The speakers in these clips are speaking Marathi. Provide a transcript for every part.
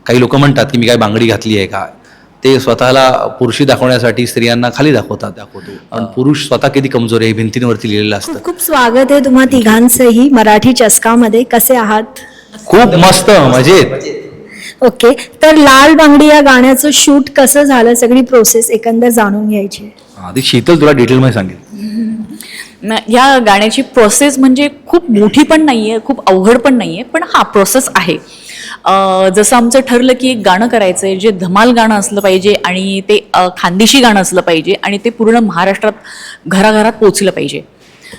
काही लोक म्हणतात की मी काय बांगडी घातली आहे का, ते स्वतःला पुरुषी दाखवण्यासाठी स्त्रियांना खाली दाखवतो. पण पुरुष स्वतः किती कमजोर आहे हे भिंतींवरती लिहिलेलं असतं. खूप खूप स्वागत आहे तुम्हा तिघांचंही मराठी चस्कामध्ये. कसे आहात? खूप मस्त मजेत. ओके, तर लाल बांगडी या गाण्याचं शूट कसं झालं, सगळी प्रोसेस एकंदर जाणून घ्यायची. आधी शीतल तुला डिटेलमध्ये सांगेल. या गाण्याची प्रोसेस म्हणजे खूप मोठी पण नाही आहे, खूप अवघड पण नाही आहे, पण हा प्रोसेस आहे. जसं आमचं ठरलं की एक गाणं करायचं आहे जे धमाल गाणं असलं पाहिजे आणि ते खानदेशी गाणं असलं पाहिजे आणि ते पूर्ण महाराष्ट्रात घराघरात पोचलं पाहिजे.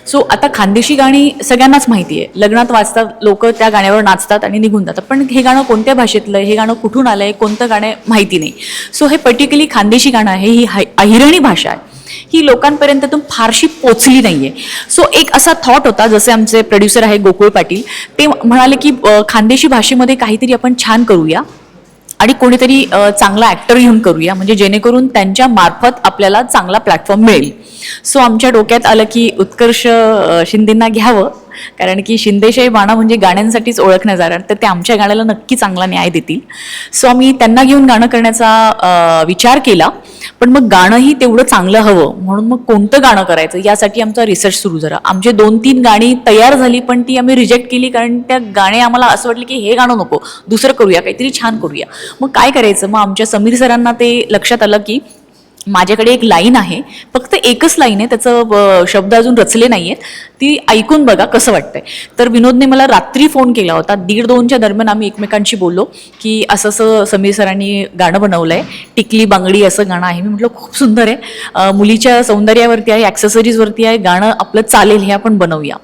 सो आता खानदेशी गाणी सगळ्यांनाच माहिती आहे, लग्नात वाजतात, लोक त्या गाण्यावर नाचतात आणि निघून जातात, पण हे गाणं कोणत्या भाषेतलं आहे, हे गाणं कुठून आलं आहे, कोणतं गाणं माहिती नाही. सो हे पर्टिक्युलरली खानदेशी गाणं आहे, ही अहिरणी भाषा आहे, ही लोकांपर्यंत फारशी पोचली नाहीये. सो एक असा थॉट होता, जसे आमचे प्रोड्युसर आहे गोकुळ पाटील, ते म्हणाले की खानदेशी भाषेमध्ये काहीतरी आपण छान करूया आणि कोणीतरी चांगला ॲक्टर घेऊन करूया, म्हणजे जेणेकरून त्यांच्या मार्फत आपल्याला चांगला प्लॅटफॉर्म मिळेल. सो आमच्या डोक्यात आलं की उत्कर्ष शिंदेंना घ्यावं, कारण की शिंदेशाही बाणा म्हणजे गाण्यांसाठीच ओळखण्यात जाणार, तर ते आमच्या गाण्याला नक्की चांगला न्याय देतील. सो आम्ही त्यांना घेऊन गाणं करण्याचा विचार केला, पण मग गाणंही तेवढं चांगलं हवं, म्हणून मग कोणतं गाणं करायचं यासाठी आमचा रिसर्च सुरू झाला. आमचे 2-3 गाणी तयार झाली, पण ती आम्ही रिजेक्ट केली, कारण त्या गाणे आम्हाला असं वाटलं की हे गाणं नको, दुसरं करूया, काहीतरी छान करूया. मग काय करायचं, मग आमच्या समीर सरांना ते लक्षात आलं की माझ्याकडे एक लाईन आहे, फक्त एकच लाईन आहे, त्याचं शब्द अजून रचले नाही आहेत, ती ऐकून बघा कसं वाटतंय. तर विनोदने मला रात्री फोन केला होता, 1:30-2च्या दरम्यान आम्ही एकमेकांशी बोललो की असं असं समीर सरांनी गाणं बनवलं आहे, टिकली बांगडी असं गाणं आहे. मी म्हटलं खूप सुंदर आहे, मुलीच्या सौंदर्यावरती आहे, ॲक्सेसरीजवरती आहे, गाणं आपलं चालेल, हे आपण बनवूया.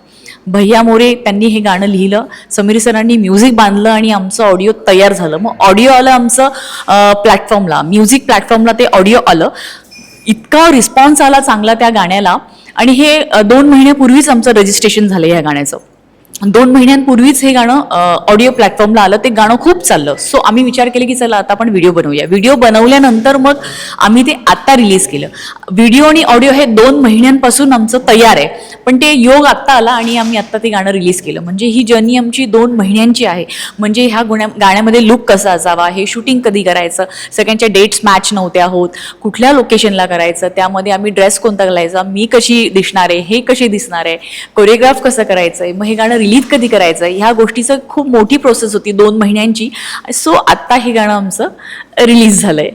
भैया मोरे त्यांनी हे गाणं लिहिलं, समीर सरांनी म्युझिक बांधलं आणि आमचं ऑडिओ तयार झालं. मग ऑडिओ आलं आमचं प्लॅटफॉर्मला, म्युझिक प्लॅटफॉर्मला ते ऑडिओ आलं. इतका रिस्पॉन्स आला चांगला त्या गाण्याला, आणि हे 2 महिन्यापूर्वीच आमचं रजिस्ट्रेशन झालं या गाण्याचं. 2 महिन्यांपूर्वीच हे गाणं ऑडिओ प्लॅटफॉर्मला आलं, ते गाणं खूप चाललं. सो आम्ही विचार केले की चला आता आपण व्हिडिओ बनवूया. व्हिडिओ बनवल्यानंतर मग आम्ही ते आत्ता रिलीज केलं. व्हिडिओ आणि ऑडिओ हे 2 महिन्यांपासून आमचं तयार आहे, पण ते योग आत्ता आला आणि आम्ही आत्ता ते गाणं रिलीज केलं. म्हणजे ही जर्नी आमची 2 महिन्यांची आहे. म्हणजे ह्या गाण्यामध्ये लुक कसा असावा, हे शूटिंग कधी करायचं, सगळ्यांच्या डेट्स मॅच नव्हत्या होत, कुठल्या लोकेशनला करायचं, त्यामध्ये आम्ही ड्रेस कोणता घालायचा, मी कशी दिसणार आहे, हे कशी दिसणार आहे, कोरिओग्राफ कसं करायचं आहे, मग हे गाणं रिलीज कधी करायचं, ह्या गोष्टीचं खूप मोठी प्रोसेस होती 2 महिन्यांची. सो आत्ता हे गाणं आमचं रिलीज झालंय.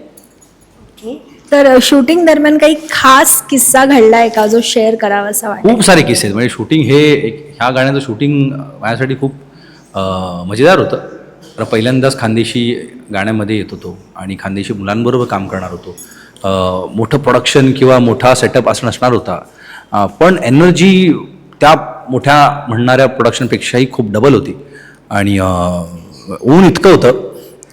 तर शूटिंग दरम्यान काही खास किस्सा घडलाय का जो शेअर करावा असा वाटतं? खूप सारे किस्से, म्हणजे शूटिंग ह्या गाण्याचं शूटिंग माझ्यासाठी खूप मजेदार होतं. तर पहिल्यांदाच खानदेशी गाण्यामध्ये येत होतो आणि खानदेशी मुलांबरोबर काम करणार होतो. मोठं प्रोडक्शन किंवा मोठा सेटअप असं नसणार होता, पण एनर्जी त्या मोठ्या म्हणणाऱ्या प्रोडक्शनपेक्षाही खूप डबल होती. आणि ऊन इतकं होतं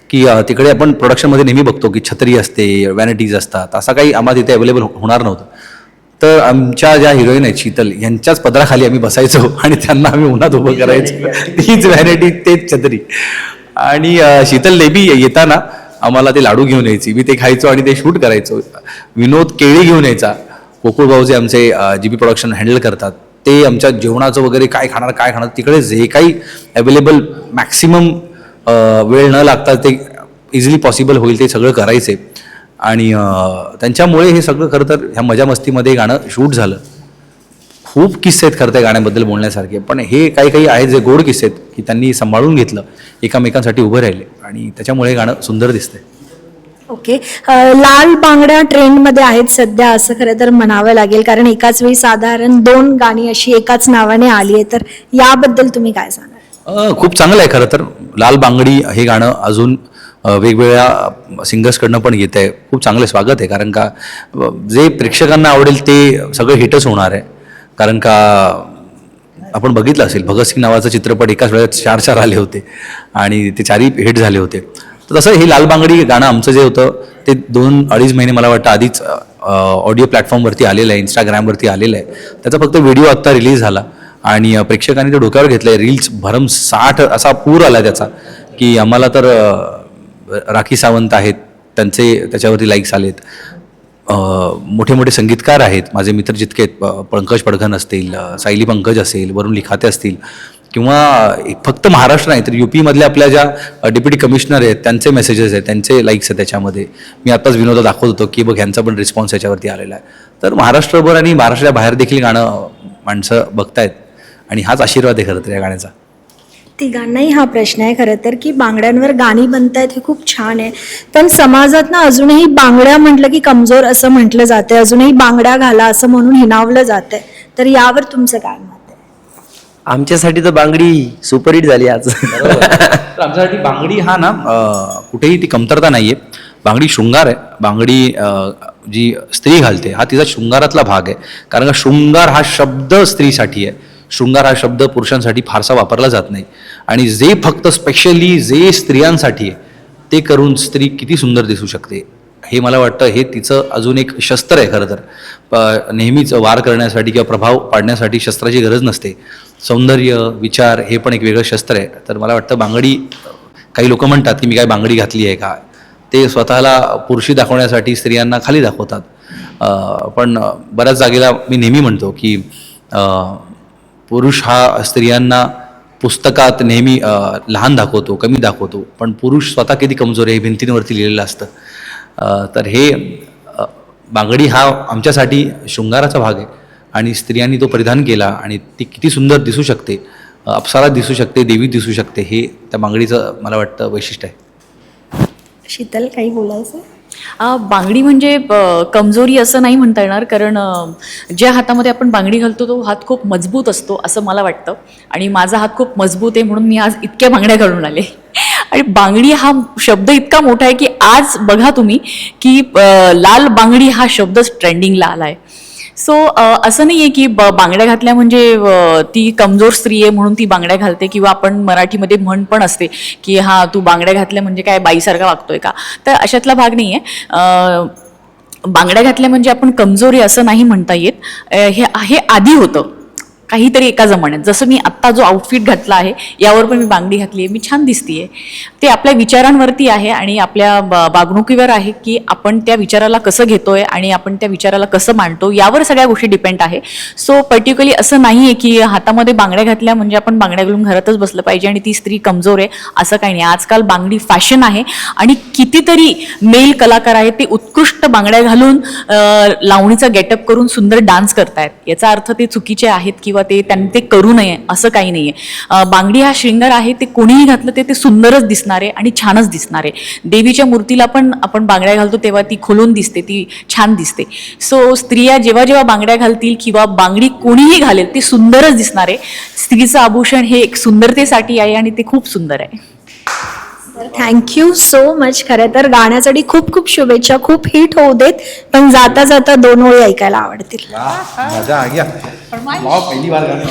की तिकडे आपण प्रोडक्शनमध्ये नेहमी बघतो की छत्री असते, व्हॅनिटीज असतात, असं काही आम्हाला तिथे अवेलेबल होणार नव्हतं. तर आमच्या ज्या हिरोईन आहेत शीतल, यांच्याच पदराखाली आम्ही बसायचो आणि त्यांना आम्ही उन्हात उभं करायचो, तीच व्हॅनिटी तेच छत्री. आणि शीतल नेहमी येताना आम्हाला ते लाडू घेऊन यायची, मी ते खायचो आणि ते शूट करायचो. विनोद केळी घेऊन यायचा, गोकुळ भाऊ जे आमचे GB प्रोडक्शन हँडल करतात, ते आमच्या जेवणाचं वगैरे काय खाणार तिकडे जे काही अवेलेबल मॅक्सिमम वेळ न लागता ते इझिली पॉसिबल होईल ते सगळं करायचे. आणि त्यांच्यामुळे हे सगळं खरं तर ह्या मजा मस्तीमध्ये गाणं शूट झालं. खूप किस्से आहेत खरं त्या गाण्याबद्दल बोलण्यासारखे, पण हे काही आहेत जे गोड किस्से आहेत की त्यांनी सांभाळून घेतलं, एकमेकांसाठी उभं राहिले आणि त्याच्यामुळे हे गाणं सुंदर दिसतंय. ओके, लाल बांगड्या ट्रेंडमध्ये आहेत सध्या असं खरं तर म्हणावं लागेल, कारण एकाच वेळी साधारण 2 गाणी अशी एकाच नावाने आली आहे. तर याबद्दल तुम्ही काय सांगाल? खूप चांगलं आहे खरं तर. लाल बांगडी हे गाणं अजून वेगवेगळ्या सिंगर्सकडनं पण येत आहे. खूप चांगलं स्वागत आहे, कारण का जे प्रेक्षकांना आवडेल ते सगळं हिटच होणार आहे. कारण का आपण बघितलं असेल, भगतसिंग नावाचा चित्रपट एकाच वेळेत 4 आले होते आणि ते 4ही हिट झाले होते. तर तसं हे लाल बांगडी गाणं आमचं जे होतं ते 2-2.5 महिने मला वाटतं आधीच ऑडिओ प्लॅटफॉर्मवरती आलेलं आहे, इंस्टाग्रामवरती आलेलं आहे. त्याचा फक्त व्हिडिओ आत्ता रिलीज झाला आणि प्रेक्षकांनी ते डोक्यावर घेतलं आहे. रील्स भरमसाठ असा पूर आला त्याचा की आम्हाला तर राखी सावंत आहेत, त्याच्यावरती लाईक्स आलेत. मोठे मोठे संगीतकार आहेत माझे मित्र जितके आहेत, पंकज पडघन असतील, सायली पंकज असेल, वरुण लिखाते असतील, किंवा फक्त महाराष्ट्र नाही तर UP-मधल्या आपल्या ज्या डेप्युटी कमिशनर आहेत त्यांचे मेसेजेस आहेत, त्यांचे लाईक्स आहेत त्याच्यामध्ये. मी आताच विनोदा दाखवत होतो की बघ ह्यांचा पण रिस्पॉन्स याच्यावरती आलेला आहे. तर महाराष्ट्रभर आणि महाराष्ट्राच्या बाहेर देखील गाणं माणसं बघतायत आणि हाच आशीर्वाद आहे खरं तर या गाण्याचा. तिघांनाही हा प्रश्न आहे खरं तर की बांगड्यांवर गाणी बनतायत हे खूप छान आहे, पण समाजात ना अजूनही बांगड्या म्हटलं की कमजोर असं म्हटलं जाते, अजूनही बांगड्या घाला असं म्हणून हिणावलं जातंय. तर यावर तुमचं काय मत आहे? आमच्यासाठी तर बांगडी सुपरहिट झाली आज. तर आमच्यासाठी बांगडी हा ना कुठेही ती कमतरता नाही आहे. बांगडी शृंगार आहे. बांगडी जी स्त्री घालते हा तिचा शृंगारातला भाग आहे. कारण का शृंगार हा शब्द स्त्रीसाठी आहे. शृंगार हा शब्द पुरुषांसाठी फारसा वापरला जात नाही. आणि जे फक्त स्पेशली जे स्त्रियांसाठी आहे ते करून स्त्री किती सुंदर दिसू शकते हे मला वाटतं हे तिचं अजून एक शस्त्र आहे खरं तर. नेहमीच वार करण्यासाठी किंवा प्रभाव पाडण्यासाठी शस्त्राची गरज नसते. सौंदर्य विचार हे पण एक वेगळं शस्त्र आहे. तर मला वाटतं बांगडी, काही लोक म्हणतात की मी काय बांगडी घातली आहे का, ते स्वतःला पुरुषी दाखवण्यासाठी स्त्रियांना खाली दाखवतात. पण बऱ्याच जागेला मी नेहमी म्हणतो की पुरुष हा स्त्रियांना पुस्तकात नेहमी लहान दाखवतो, कमी दाखवतो, पण पुरुष स्वतः किती कमजोर आहे हे भिंतींवरती लिहिलेलं असतं. तर हे बांगडी हा आमच्यासाठी शृंगाराचा भाग आहे आणि स्त्रियांनी तो परिधान केला आणि ती किती सुंदर दिसू शकते, अप्सरा दिसू शकते, देवी दिसू शकते, हे त्या बांगडीचं मला वाटतं वैशिष्ट्य आहे. शीतल, काही बोलायचं? बांगडी म्हणजे कमजोरी असं नाही म्हणता येणार, कारण ज्या हातामध्ये आपण बांगडी घालतो तो हात खूप मजबूत असतो असं मला वाटतं. आणि माझा हात खूप मजबूत आहे म्हणून मी आज इतक्या बांगड्या घालून आले. आणि बांगडी हा शब्द इतका मोठा आहे की आज बघा तुम्ही की लाल बांगडी हा शब्दच ट्रेंडिंगला आला आहे. सो असं नाही आहे की बांगड्या घातल्या म्हणजे ती कमजोर स्त्री आहे म्हणून ती बांगड्या घालते, किंवा आपण मराठीमध्ये म्हण पण असते की हा तू बांगड्या घातल्या म्हणजे काय बाईसारखा वागतोय का, तर अशातला भाग नाही आहे. बांगड्या घातल्या म्हणजे आपण कमजोर आहे असं नाही म्हणता येत. हे आधी होतं काहीतरी एका जमान्यात. जसं मी आत्ता जो आउटफिट घातला आहे यावर पण मी बांगडी घातली आहे, मी छान दिसतीये. ते आपल्या विचारांवरती आहे आणि आपल्या वागणुकीवर आहे की आपण त्या विचाराला कसं घेतोय आणि आपण त्या विचाराला कसं मांडतो, यावर सगळ्या गोष्टी डिपेंड आहे. सो पर्टिक्युलरली असं नाही आहे की हातामध्ये बांगड्या घातल्या म्हणजे आपण बांगड्या घालून घरातच बसलं पाहिजे आणि ती स्त्री कमजोर आहे असं काही नाही. आजकाल बांगडी फॅशन आहे आणि कितीतरी मेल कलाकार आहेत ते उत्कृष्ट बांगड्या घालून लावणीचा गेटअप करून सुंदर डान्स करतायत. याचा अर्थ ते चुकीचे आहेत किंवा त्यांनी ते करू नये असं काही नाहीये. बांगडी हा शृंगार आहे, ते कोणीही घातलं ते सुंदरच दिसणार आहे आणि छानच दिसणार आहे. देवीच्या मूर्तीला पण आपण बांगड्या घालतो तेव्हा ती खुलून दिसते, ती छान दिसते. सो स्त्रिया जेव्हा जेव्हा बांगड्या घालतील किंवा बांगडी कोणीही घालेल ते सुंदरच दिसणार आहे. स्त्रीचं आभूषण हे एक सुंदरतेसाठी आहे आणि ते खूप सुंदर आहे. Thank you so much. खरं तर गाण्यासाठी खूप खूप शुभेच्छा, खूप हिट होऊ देत, पण जाता जाता 2 ओळी ऐकायला आवडतील. मजा आ गया. पहिली बार गाने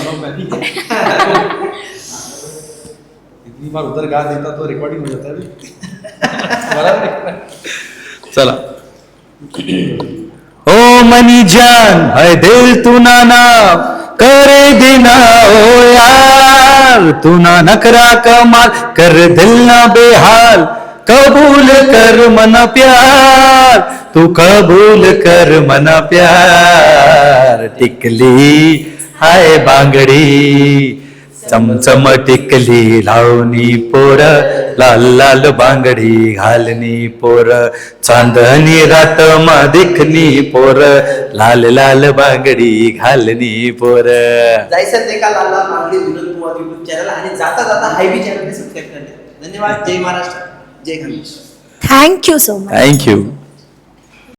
इतनी बार उधर गा देता तो रिकॉर्डिंग हो जाता है. चला. ओ मनी जान है दिल तू नाना करे देना ओ यार, तू ना नखरा कमाल कर दिल ना बेहाल, कबूल कर मन प्यार, तू कबूल कर मन प्यार. टिकली हाय बांगडी चमचम टिकली लावणी पोर, लाल लाल बांगडी घालनी पोर, चांदणी रात मा देखनी पोर, लाल लाल बांगडी घालनी पोर. जायचं ते का लाला बांगडी विनोद कुमार युट्यूब चॅनल आणि जाता जाता हायबी चॅनल सबस्क्राईब करणे. धन्यवाद. जय महाराष्ट्र, जय Khandesh. Thank you so much. Thank you.